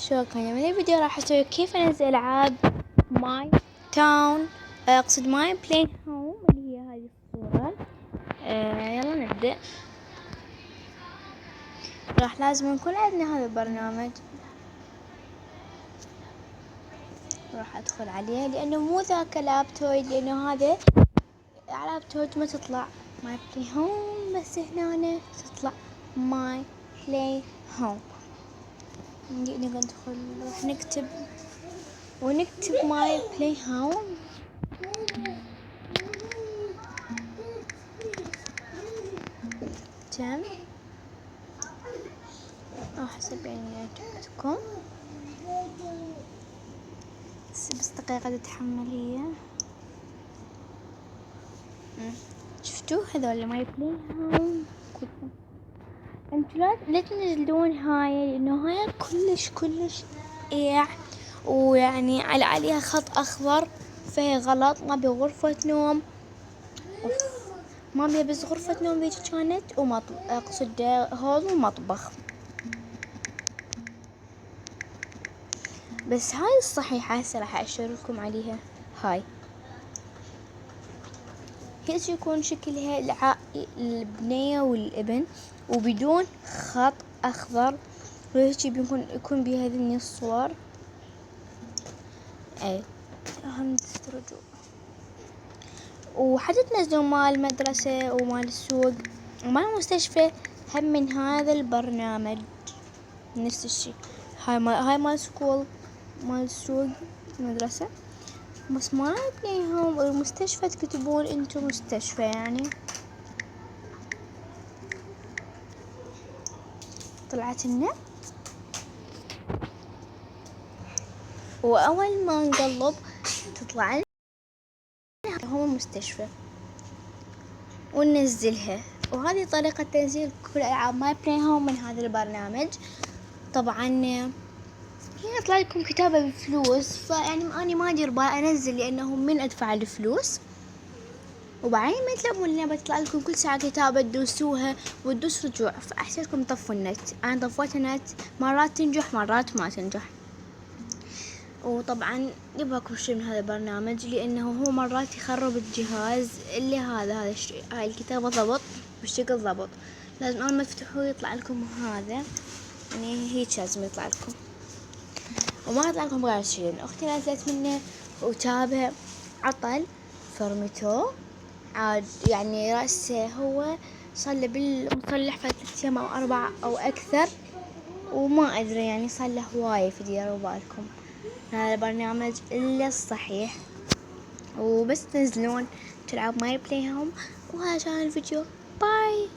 شكرا. من الفيديو راح اسوي كيف انزل العاب ماي تاون، اقصد ماي بلاي هوم اللي هي هذه الصورة. يلا نبدأ. راح لازم يكون عندنا هذا البرنامج، راح ادخل عليه لانه مو ذاك لابتويد، لانه هذا لابتويد ما تطلع ماي بلاي هوم، بس هنا تطلع ماي بلاي هوم. ندخل راح نكتب ماي بلاي هوم. تم. احسب يعني عندكم بس دقيقة تتحمل هي. شفتوا هذول ماي بلاي هوم؟ انتوا لا تنزلون هاي، لانه هاي كلش ايع، ويعني عليها خط اخضر، فهي غلط. ما بي غرفة نوم، ما بي بس غرفة نوم ذيك كانت اقصد هول ومطبخ. بس هاي الصحيحة هسه راح اشيركم عليها. هاي هيك يكون شكلها البنية والابن، وبدون خط اخضر، وهيك يكون بهذني الصور. اي هم تسترجوا، وحتى تنزلون مال المدرسة ومال السوق ومال المستشفى هم من هذا البرنامج نفس الشي. هاي مال سكول، مال السوق، المدرسة. بس ما بنيهم المستشفى تكتبون انتو مستشفى يعني. طلعت لنا، واول ما نقلب تطلع لنا هو المستشفى وننزلها. وهذه طريقة تنزيل كل العاب ماي بلاي هوم من هذا البرنامج. طبعا هنا يطلع لكم كتابة بفلوس، فيعني أنا ما أدري أنزل لأنه من أدفع الفلوس. وبعدين ما تلعبون لنا بتطلع لكم كل ساعة كتابة تدوسوها وتدوس رجوع، فأحسن لكم طفوا النت. أنا طفيت النت، مرات تنجح مرات ما تنجح. وطبعا يبغاكم شيء من هذا البرنامج، لأنه هو مرات يخرب الجهاز اللي هذا الشيء. هاي الكتابة ضبط والشكل ضبط، لازم أول ما تفتحوه يطلع لكم هذا، يعني هيك لازم يطلع لكم، وما يطلع لكم غير شيء. أختي نزلت منه وتابع عطل، فرمته عاد يعني رأسه هو صار له بالمصلح 3 أيام أو 4 أو أكثر، وما أدري يعني صار له هواية. فديروا بالكم هذا البرنامج إلا الصحيح، وبس تنزلون تلعب ماي بلاي هوم. وهذا كان الفيديو. باي.